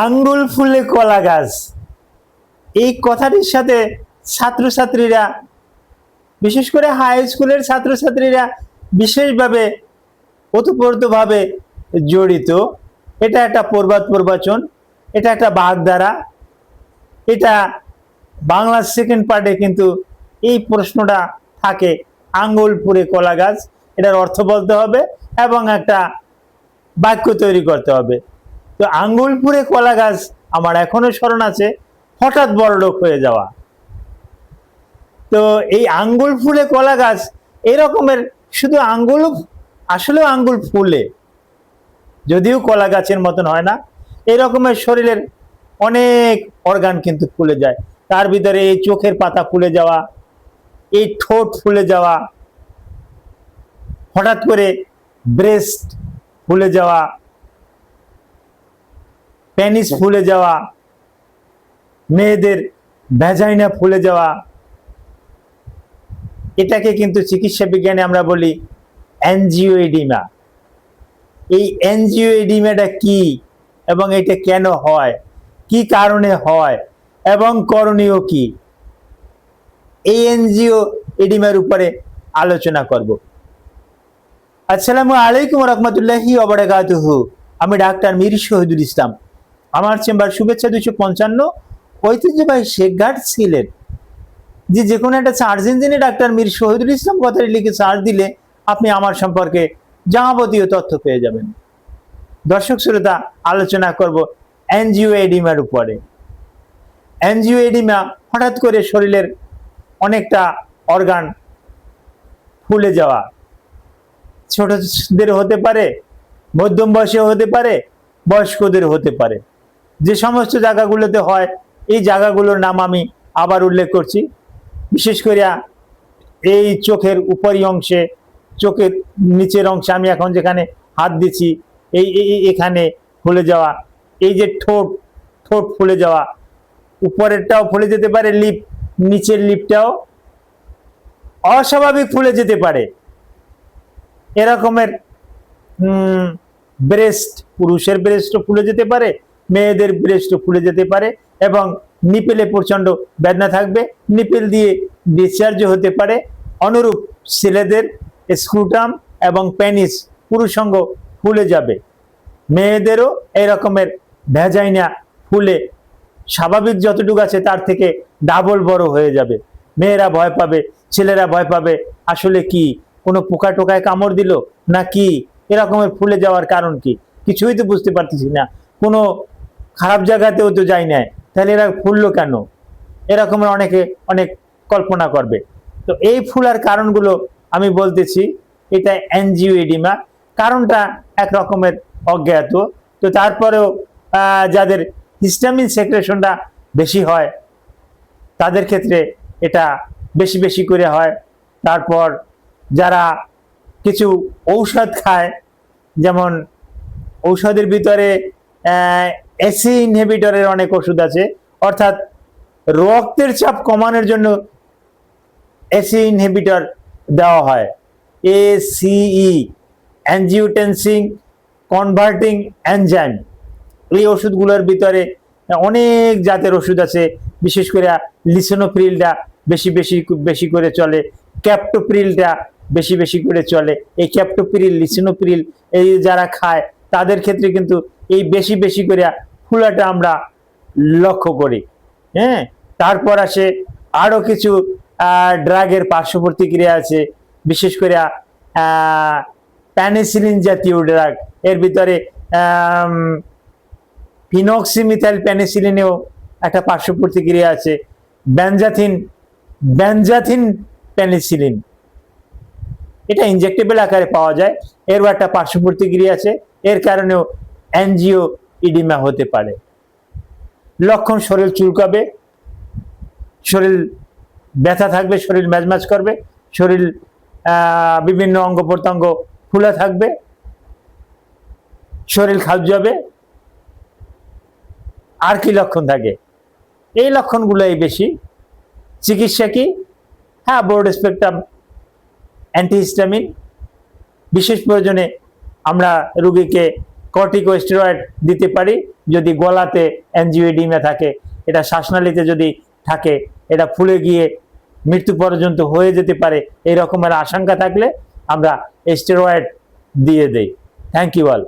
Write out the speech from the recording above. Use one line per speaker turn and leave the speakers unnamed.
আঙ্গুল ফুলে কলা গাছ, এই কথাটির সাথে ছাত্রছাত্রীরা, বিশেষ করে হাই স্কুলের ছাত্রছাত্রীরা বিশেষভাবে ওতপ্রোতভাবে জড়িত। এটা একটা প্রবাদ প্রবচন, এটা একটা বাগধারা। এটা বাংলার সেকেন্ড পার্টে কিন্তু এই প্রশ্নটা থাকে, আঙ্গুল ফুলে কলা গাছ, এটার অর্থ বলতে হবে এবং একটা বাক্য তৈরি করতে হবে। তো আঙ্গুল ফুলে কলা গাছ আমার এখনো স্মরণ আছে, হঠাৎ বড়লোক হয়ে যাওয়া। তো এই আঙ্গুল ফুলে কলা গাছ এরকমের, শুধু আঙ্গুল, আসলেও আঙ্গুল ফুলে, যদিও কলা গাছের মতন হয় না, এরকমের শরীরের অনেক অর্গান কিন্তু ফুলে যায়। তার ভিতরে এই চোখের পাতা ফুলে যাওয়া, এই ঠোঁট ফুলে যাওয়া, হঠাৎ করে ব্রেস্ট ফুলে যাওয়া, পেনিস ফুলে যাওয়া, মেয়েদের ভ্যাজাইনা ফুলে যাওয়া, এটাকে কিন্তু চিকিৎসা বিজ্ঞানে আমরা বলি অ্যানজিওএডিমা। এই অ্যানজিওএডিমাটা কি এবং এটা কেন হয়, কি কারণে হয় এবং করণীয় কি, এই অ্যানজিওএডিমার উপরে আলোচনা করব। আসসালামু আলাইকুম রহমতুল্লাহি ওয়া বারাকাতুহু। আমি ডাক্তার মীর শহীদুল ইসলাম। আমার চেম্বার শুভেচ্ছা 255, ঐতিহ্যবাহী শেখঘাট সিলেট। যে কোনো একটা সার্চ ইঞ্জিনে ডাক্তার মীর শহীদুল ইসলাম কথাটি লিখে সার্চ দিলে আপনি আমার সম্পর্কে যাবতীয় তথ্য পেয়ে যাবেন। দর্শক শ্রোতা, আলোচনা করব অ্যানজিওএডিমার উপরে। অ্যানজিওএডিমা হঠাৎ করে শরীরের অনেকটা অর্গান ফুলে যাওয়া, ছোটদের হতে পারে, মধ্যম বয়সে হতে পারে, বয়স্কদের হতে পারে। যে সমস্ত জায়গাগুলোতে হয়, এই জায়গাগুলোর নাম আমি আবার উল্লেখ করছি। বিশেষ করে এই চোখের উপরি অংশে, চোখের নিচের অংশে, আমি এখন যেখানে হাত দিচ্ছি এই এখানে ফুলে যাওয়া, এই যে ঠোঁট, ঠোঁট ফুলে যাওয়া, উপরেরটাও ফুলে যেতে পারে, লিপ, নিচের লিপটাও অস্বাভাবিক ফুলে যেতে পারে। এরকমের ব্রেস্ট, পুরুষের ব্রেস্টও ফুলে যেতে পারে, মেয়েদের ব্রেস্টও ফুলে যেতে পারে এবং নিপেলে প্রচন্ড বেদনা থাকবে, নিপেল দিয়ে ডিসচার্জ হতে পারে। অনুরূপ ছেলেদের স্ক্রুটাম এবং পেনিস পুরুষাঙ্গ ফুলে যাবে, মেয়েদেরও এই রকমের ভ্যাজাইনা ফুলে স্বাভাবিক যতটুকু আছে তার থেকে ডাবল বড় হয়ে যাবে। মেয়েরা ভয় পাবে, ছেলেরা ভয় পাবে, আসলে কি কোনো পোকা টোকায় কামড় দিল না কি, এরকমের ফুলে যাওয়ার কারণ কি, কিছুই তো বুঝতে পারতেছি না, কোনো খারাপ জায়গাতেও তো যাই নাই, তাহলে এরা ফুললো কেন, এরকমের অনেকে অনেক কল্পনা করবে। তো এই ফুলার কারণগুলো আমি বলতেছি, এটা অ্যানজিওএডিমা। কারণটা এক রকমের অজ্ঞাত। তো তারপরেও যাদের হিস্টামিন সেক্রেশনটা বেশি হয় তাদের ক্ষেত্রে এটা বেশি বেশি করে হয়। তারপর যারা কিছু ঔষধ খায়, যেমন ঔষধের ভিতরে এসি ইনহিবিটরের অনেক ওষুধ আছে, অর্থাৎ রক্তের চাপ কমানোর জন্য এসি ইনহিবিটর দেওয়া হয়, এসিই, অ্যানজিওটেনসিন কনভার্টিং এনজাইম। এই ওষুধগুলোর ভিতরে অনেক জাতের ওষুধ আছে, বিশেষ করে লিসোনোপ্রিলটা বেশি বেশি বেশি করে চলে, ক্যাপটোপ্রিলটা বেশি বেশি করে চলে। এই ক্যাপটোপ্রিল, লিসোনোপ্রিল এই যারা খায় তাদের ক্ষেত্রে কিন্তু এই বেশি বেশি করে ফুলাটা আমরা লক্ষ্য করি। হ্যাঁ, তারপর আসে আরো কিছু ড্রাগের পার্শ্ব প্রতিক্রিয়া আছে, বিশেষ করে প্যানিসিলিন জাতীয় ড্রাগ, এর ভিতরে ফিনক্সিমিথাইল পেনিসিলিনেও একটা পার্শ্ব প্রতিক্রিয়া আছে, বেনজাথিন পেনিসিলিন, এটা ইনজেক্টেবল আকারে পাওয়া যায়, এরও একটা পার্শ্ব প্রতিক্রিয়া আছে, এর কারণেও অ্যানজিওএডিমা হতে পারে। লক্ষণ: শরীর চুলকাবে, শরীর ব্যথা থাকবে, শরীর ম্যাজম্যাজ করবে, শরীর বিভিন্ন অঙ্গ প্রত্যঙ্গ ফুলা থাকবে, শরীর খাবজাবে। আর কি লক্ষণ থাকে? এই লক্ষণগুলোই বেশি। চিকিৎসা কি? হ্যাঁ, ব্রড স্পেকট্রাম অ্যান্টিহিস্টামিন, বিশেষ প্রয়োজনে আমরা রোগীকে কর্টিকোস্টেরয়েড দিতে পারি, যদি গলাতে অ্যাঞ্জিওইডিমা থাকে, এটা শ্বাসনালীতে যদি থাকে, এটা ফুলে গিয়ে মৃত্যু পর্যন্ত হয়ে যেতে পারে, এই রকমের আশঙ্কা থাকলে আমরা স্টেরয়েড দিয়ে দেই। Thank you all.